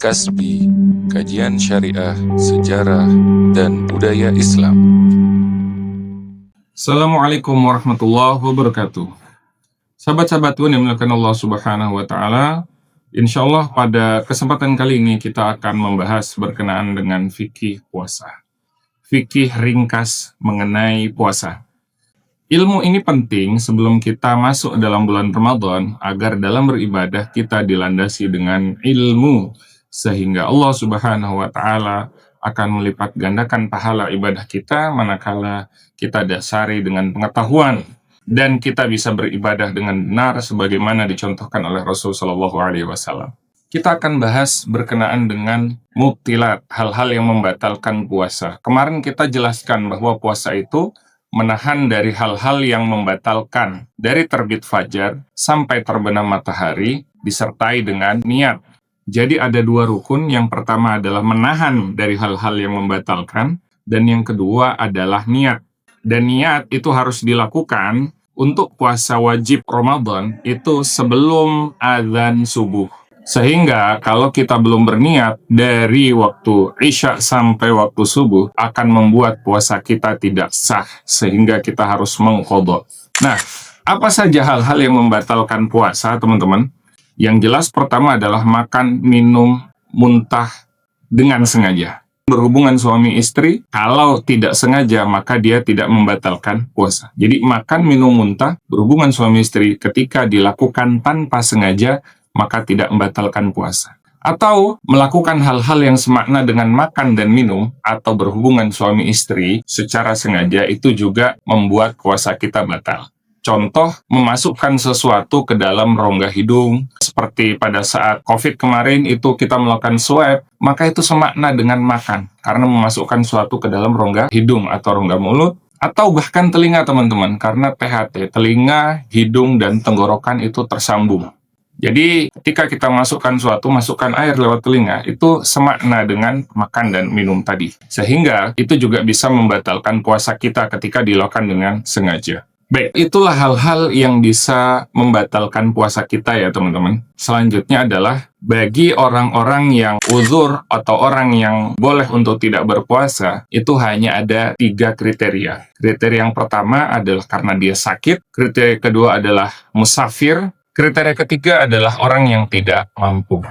Kasbi, Kajian Syariah, Sejarah, dan Budaya Islam. Assalamualaikum warahmatullahi wabarakatuh. Sahabat-sahabatku yang dimuliakan Allah Subhanahu wa Ta'ala, insya Allah pada kesempatan kali ini kita akan membahas berkenaan dengan fikih puasa. Fikih ringkas mengenai puasa. Ilmu ini penting sebelum kita masuk dalam bulan Ramadan agar dalam beribadah kita dilandasi dengan ilmu, sehingga Allah Subhanahu wa Ta'ala akan melipat gandakan pahala ibadah kita manakala kita dasari dengan pengetahuan dan kita bisa beribadah dengan benar sebagaimana dicontohkan oleh Rasul Shallallahu Alaihi Wasallam. Kita akan bahas berkenaan dengan mubtilat, hal-hal yang membatalkan puasa. Kemarin kita jelaskan bahwa puasa itu menahan dari hal-hal yang membatalkan dari terbit fajar sampai terbenam matahari disertai dengan niat. Jadi ada dua rukun, yang pertama adalah menahan dari hal-hal yang membatalkan, dan yang kedua adalah niat. Dan niat itu harus dilakukan untuk puasa wajib Ramadan itu sebelum azan subuh. Sehingga kalau kita belum berniat dari waktu Isya sampai waktu subuh akan membuat puasa kita tidak sah, sehingga kita harus mengqadha. Nah, apa saja hal-hal yang membatalkan puasa, teman-teman? Yang jelas pertama adalah makan, minum, muntah dengan sengaja. Berhubungan suami istri, kalau tidak sengaja maka dia tidak membatalkan puasa. Jadi makan, minum, muntah, berhubungan suami istri ketika dilakukan tanpa sengaja maka tidak membatalkan puasa. Atau melakukan hal-hal yang semakna dengan makan dan minum atau berhubungan suami istri secara sengaja itu juga membuat puasa kita batal. Contoh, memasukkan sesuatu ke dalam rongga hidung, seperti pada saat COVID kemarin itu kita melakukan swab, maka itu semakna dengan makan, karena memasukkan sesuatu ke dalam rongga hidung atau rongga mulut, atau bahkan telinga teman-teman, karena THT, telinga, hidung, dan tenggorokan itu tersambung. Jadi ketika kita masukkan air lewat telinga, itu semakna dengan makan dan minum tadi. Sehingga itu juga bisa membatalkan puasa kita ketika dilakukan dengan sengaja. Baik, itulah hal-hal yang bisa membatalkan puasa kita ya teman-teman. Selanjutnya adalah bagi orang-orang yang uzur atau orang yang boleh untuk tidak berpuasa, itu hanya ada 3 kriteria. Kriteria yang pertama adalah karena dia sakit, kriteria kedua adalah musafir, kriteria ketiga adalah orang yang tidak mampu.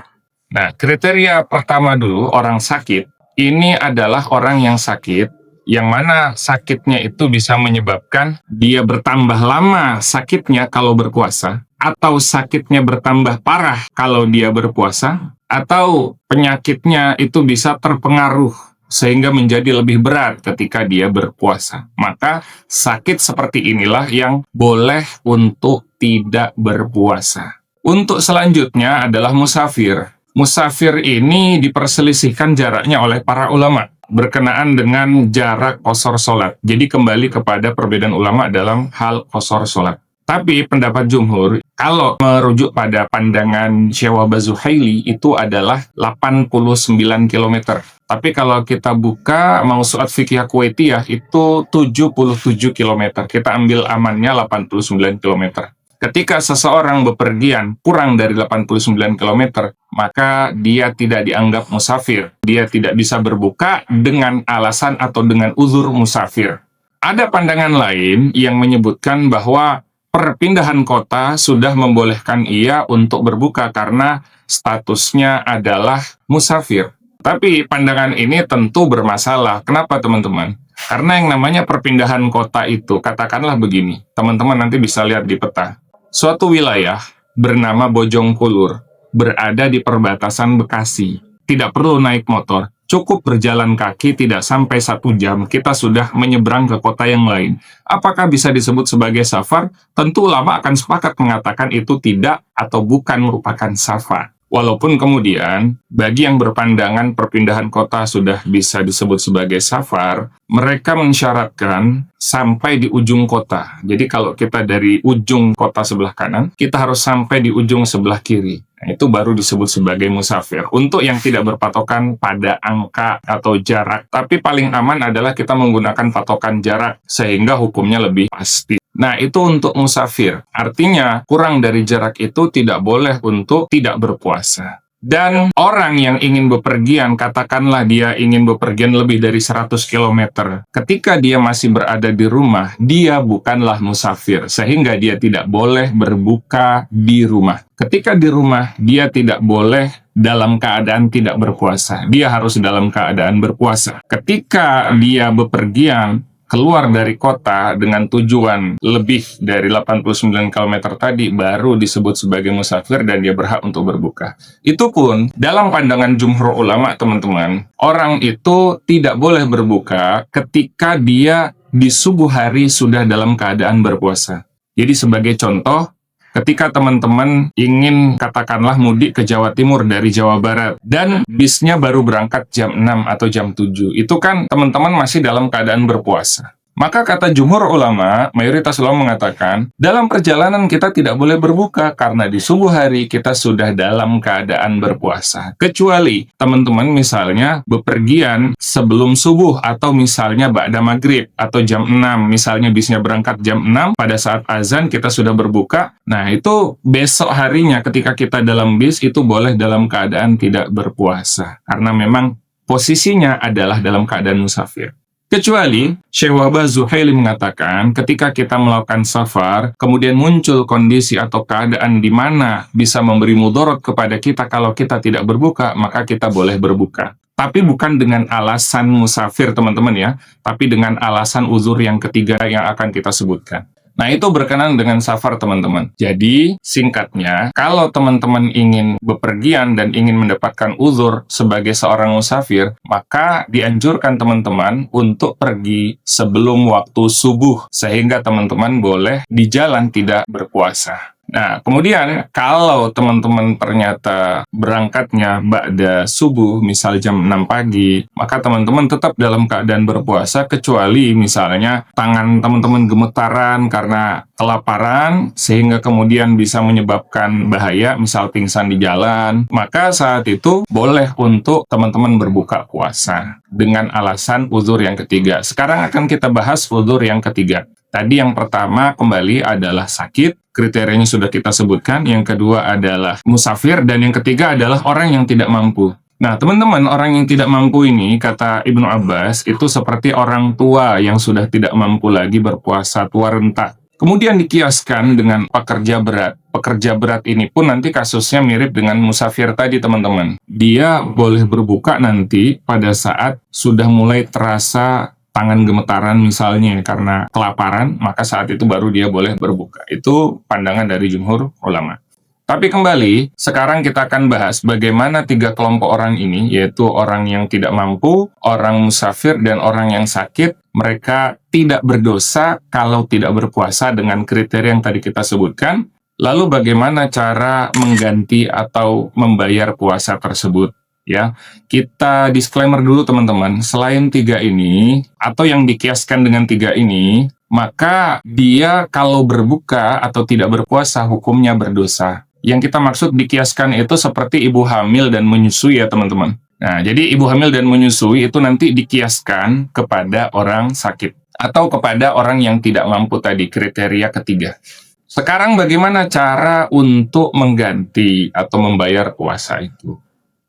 Nah, kriteria pertama dulu, orang sakit. Ini adalah orang yang sakit, yang mana sakitnya itu bisa menyebabkan dia bertambah lama sakitnya kalau berpuasa, atau sakitnya bertambah parah kalau dia berpuasa, atau penyakitnya itu bisa terpengaruh sehingga menjadi lebih berat ketika dia berpuasa. Maka sakit seperti inilah yang boleh untuk tidak berpuasa. Untuk selanjutnya adalah musafir. Musafir ini diperselisihkan jaraknya oleh para ulama berkenaan dengan jarak qashar sholat. Jadi kembali kepada perbedaan ulama dalam hal qashar sholat. Tapi pendapat jumhur, kalau merujuk pada pandangan Syekh Zuhaili, itu adalah 89 km. Tapi kalau kita buka Mausu'at Fiqhiyah Kuwaitiyah, itu 77 km. Kita ambil amannya 89 km. Ketika seseorang bepergian kurang dari 89 km, maka dia tidak dianggap musafir. Dia tidak bisa berbuka dengan alasan atau dengan uzur musafir. Ada pandangan lain yang menyebutkan bahwa perpindahan kota sudah membolehkan ia untuk berbuka karena statusnya adalah musafir. Tapi pandangan ini tentu bermasalah. Kenapa teman-teman? Karena yang namanya perpindahan kota itu, katakanlah begini, teman-teman nanti bisa lihat di peta. Suatu wilayah bernama Bojongkulur berada di perbatasan Bekasi. Tidak perlu naik motor, cukup berjalan kaki tidak sampai 1 jam, kita sudah menyeberang ke kota yang lain. Apakah bisa disebut sebagai safar? Tentu ulama akan sepakat mengatakan itu tidak atau bukan merupakan safar. Walaupun kemudian, bagi yang berpandangan perpindahan kota sudah bisa disebut sebagai safar, mereka mensyaratkan sampai di ujung kota. Jadi kalau kita dari ujung kota sebelah kanan, kita harus sampai di ujung sebelah kiri. Nah, itu baru disebut sebagai musafir. Untuk yang tidak berpatokan pada angka atau jarak, tapi paling aman adalah kita menggunakan patokan jarak, sehingga hukumnya lebih pasti. Nah, itu untuk musafir. Artinya, kurang dari jarak itu tidak boleh untuk tidak berpuasa. Dan orang yang ingin bepergian, katakanlah dia ingin bepergian lebih dari 100 km. Ketika dia masih berada di rumah, dia bukanlah musafir, sehingga dia tidak boleh berbuka di rumah. Ketika di rumah, dia tidak boleh dalam keadaan tidak berpuasa. Dia harus dalam keadaan berpuasa. Ketika dia bepergian, keluar dari kota dengan tujuan lebih dari 89 km tadi, baru disebut sebagai musafir dan dia berhak untuk berbuka. Itu pun dalam pandangan jumhur ulama, teman-teman, orang itu tidak boleh berbuka ketika dia di subuh hari sudah dalam keadaan berpuasa. Jadi sebagai contoh, ketika teman-teman ingin katakanlah mudik ke Jawa Timur dari Jawa Barat dan bisnya baru berangkat jam 6 atau jam 7, itu kan teman-teman masih dalam keadaan berpuasa. Maka kata jumhur ulama, mayoritas ulama mengatakan, dalam perjalanan kita tidak boleh berbuka karena di subuh hari kita sudah dalam keadaan berpuasa. Kecuali teman-teman misalnya bepergian sebelum subuh atau misalnya ba'da maghrib atau jam 6, misalnya bisnya berangkat jam 6, pada saat azan kita sudah berbuka. Nah, itu besok harinya ketika kita dalam bis itu boleh dalam keadaan tidak berpuasa karena memang posisinya adalah dalam keadaan musafir. Kecuali Syekh Wahbah Zuhaili mengatakan ketika kita melakukan safar, kemudian muncul kondisi atau keadaan di mana bisa memberi mudarat kepada kita kalau kita tidak berbuka, maka kita boleh berbuka. Tapi bukan dengan alasan musafir, teman-teman ya, tapi dengan alasan uzur yang ketiga yang akan kita sebutkan. Nah, itu berkenaan dengan safar, teman-teman. Jadi, singkatnya, kalau teman-teman ingin bepergian dan ingin mendapatkan uzur sebagai seorang musafir, maka dianjurkan teman-teman untuk pergi sebelum waktu subuh, sehingga teman-teman boleh di jalan tidak berpuasa. Nah, kemudian kalau teman-teman ternyata berangkatnya ba'da subuh, misal jam 6 pagi, maka teman-teman tetap dalam keadaan berpuasa, kecuali misalnya tangan teman-teman gemetaran karena kelaparan, sehingga kemudian bisa menyebabkan bahaya, misal pingsan di jalan, maka saat itu boleh untuk teman-teman berbuka puasa dengan alasan uzur yang ketiga. Sekarang akan kita bahas uzur yang ketiga. Tadi yang pertama kembali adalah sakit, kriterianya sudah kita sebutkan. Yang kedua adalah musafir, dan yang ketiga adalah orang yang tidak mampu. Nah, teman-teman, orang yang tidak mampu ini, kata Ibnu Abbas, itu seperti orang tua yang sudah tidak mampu lagi berpuasa, tua renta. Kemudian dikiaskan dengan pekerja berat. Pekerja berat ini pun nanti kasusnya mirip dengan musafir tadi, teman-teman. Dia boleh berbuka nanti pada saat sudah mulai terasa tangan gemetaran misalnya karena kelaparan, maka saat itu baru dia boleh berbuka. Itu pandangan dari jumhur ulama. Tapi kembali, sekarang kita akan bahas bagaimana tiga kelompok orang ini, yaitu orang yang tidak mampu, orang musafir, dan orang yang sakit. Mereka tidak berdosa kalau tidak berpuasa dengan kriteria yang tadi kita sebutkan. Lalu bagaimana cara mengganti atau membayar puasa tersebut? Ya, kita disclaimer dulu teman-teman, selain tiga ini, atau yang dikiaskan dengan tiga ini, maka dia kalau berbuka atau tidak berpuasa, hukumnya berdosa. Yang kita maksud dikiaskan itu seperti ibu hamil dan menyusui ya teman-teman. Nah, jadi ibu hamil dan menyusui itu nanti dikiaskan kepada orang sakit, atau kepada orang yang tidak mampu tadi, kriteria ketiga. Sekarang bagaimana cara untuk mengganti atau membayar puasa itu?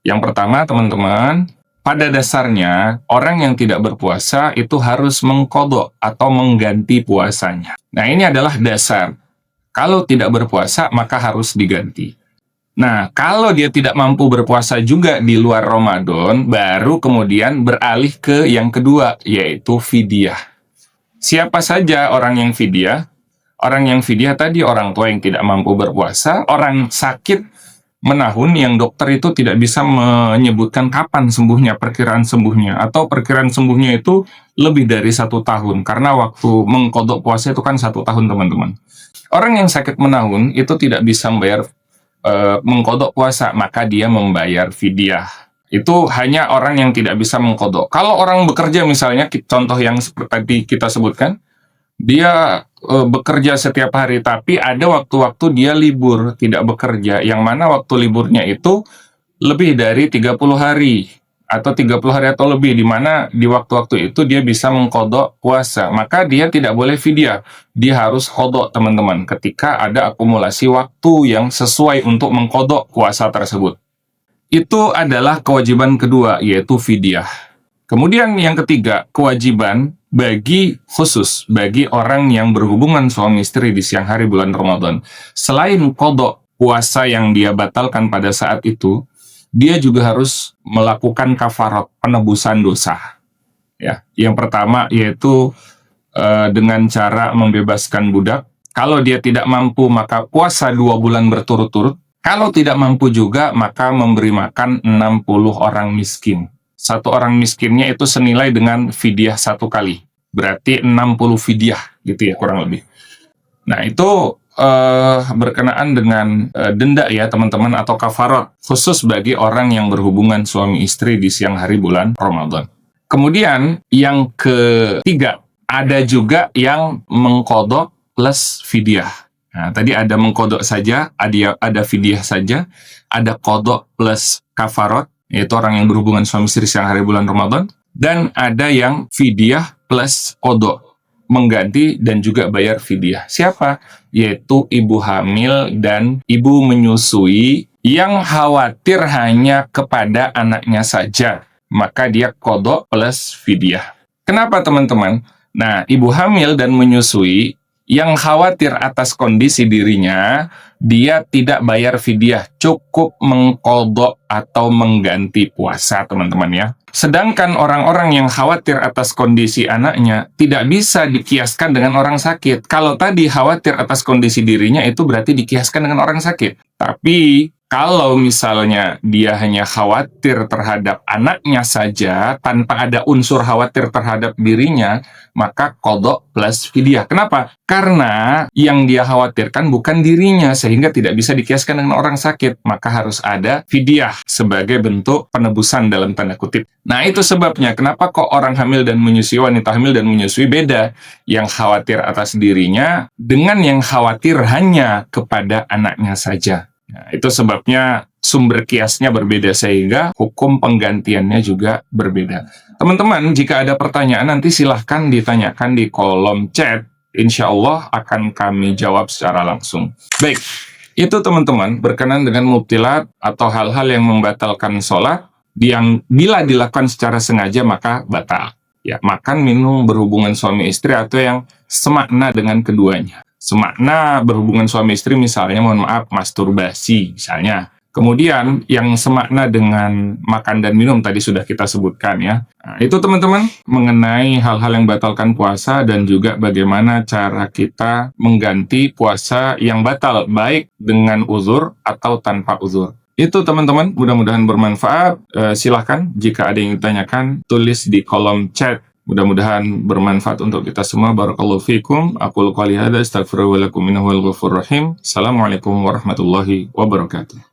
Yang pertama, teman-teman, pada dasarnya, orang yang tidak berpuasa itu harus mengqadha atau mengganti puasanya. Nah, ini adalah dasar. Kalau tidak berpuasa, maka harus diganti. Nah, kalau dia tidak mampu berpuasa juga di luar Ramadan, baru kemudian beralih ke yang kedua, yaitu fidyah. Siapa saja orang yang fidyah? Orang yang fidyah tadi orang tua yang tidak mampu berpuasa, orang sakit menahun yang dokter itu tidak bisa menyebutkan kapan sembuhnya, perkiraan sembuhnya, atau perkiraan sembuhnya itu lebih dari 1 tahun, karena waktu mengqadha puasa itu kan 1 tahun, teman-teman. Orang yang sakit menahun itu tidak bisa membayar mengqadha puasa, maka dia membayar fidyah. Itu hanya orang yang tidak bisa mengqadha. Kalau orang bekerja misalnya, contoh yang seperti tadi kita sebutkan, dia bekerja setiap hari, tapi ada waktu-waktu dia libur, tidak bekerja, yang mana waktu liburnya itu lebih dari 30 hari, atau 30 hari atau lebih, di mana di waktu-waktu itu dia bisa mengqadha puasa, maka dia tidak boleh fidyah, dia harus qadha, teman-teman, ketika ada akumulasi waktu yang sesuai untuk mengqadha puasa tersebut. Itu adalah kewajiban kedua, yaitu fidyah. Kemudian yang ketiga, kewajiban khusus bagi orang yang berhubungan suami istri di siang hari bulan Ramadan. Selain qadha puasa yang dia batalkan pada saat itu, dia juga harus melakukan kafarat, penebusan dosa. Ya, yang pertama yaitu dengan cara membebaskan budak. Kalau dia tidak mampu, maka puasa 2 bulan berturut-turut. Kalau tidak mampu juga, maka memberi makan 60 orang miskin. Satu orang miskinnya itu senilai dengan fidyah 1 kali. Berarti 60 fidyah, gitu ya, kurang lebih. Nah, itu berkenaan dengan denda ya, teman-teman, atau kafarat, khusus bagi orang yang berhubungan suami istri di siang hari bulan Ramadan. Kemudian, yang ketiga, ada juga yang mengqadha plus fidyah. Nah, tadi ada mengqadha saja, ada fidyah saja, ada qadha plus kafarat, yaitu orang yang berhubungan suami istri siang hari bulan Ramadan, dan ada yang fidyah plus qadha, mengganti dan juga bayar fidyah. Siapa? Yaitu ibu hamil dan ibu menyusui yang khawatir hanya kepada anaknya saja, maka dia qadha plus fidyah. Kenapa, teman-teman? Nah, ibu hamil dan menyusui yang khawatir atas kondisi dirinya, dia tidak bayar fidyah, cukup mengqadha atau mengganti puasa, teman-teman ya. Sedangkan orang-orang yang khawatir atas kondisi anaknya tidak bisa dikiaskan dengan orang sakit. Kalau tadi khawatir atas kondisi dirinya, itu berarti dikiaskan dengan orang sakit. Tapi kalau misalnya dia hanya khawatir terhadap anaknya saja, tanpa ada unsur khawatir terhadap dirinya, maka qadha plus fidyah. Kenapa? Karena yang dia khawatirkan bukan dirinya, sehingga tidak bisa dikiaskan dengan orang sakit. Maka harus ada fidyah sebagai bentuk penebusan dalam tanda kutip. Nah, itu sebabnya kenapa kok orang hamil dan menyusui, wanita hamil dan menyusui beda. Yang khawatir atas dirinya dengan yang khawatir hanya kepada anaknya saja. Nah, itu sebabnya sumber kiasnya berbeda, sehingga hukum penggantiannya juga berbeda. Teman-teman, jika ada pertanyaan nanti silahkan ditanyakan di kolom chat. Insya Allah akan kami jawab secara langsung. Baik, itu teman-teman berkenaan dengan mubtilat atau hal-hal yang membatalkan sholat, yang bila dilakukan secara sengaja maka batal. Ya, makan, minum, berhubungan suami istri, atau yang semakna dengan keduanya. Semakna berhubungan suami istri misalnya, mohon maaf, masturbasi misalnya. Kemudian yang semakna dengan makan dan minum tadi sudah kita sebutkan ya. Nah, itu teman-teman mengenai hal-hal yang batalkan puasa dan juga bagaimana cara kita mengganti puasa yang batal, baik dengan uzur atau tanpa uzur. Itu teman-teman, mudah-mudahan bermanfaat. Silahkan jika ada yang ditanyakan, tulis di kolom chat. Mudah-mudahan bermanfaat untuk kita semua. Barakallahu fikum. Aqulu qouli hadza astaghfirullaha wa lakum innahu huwal ghafurur rahim. Assalamualaikum warahmatullahi wabarakatuh.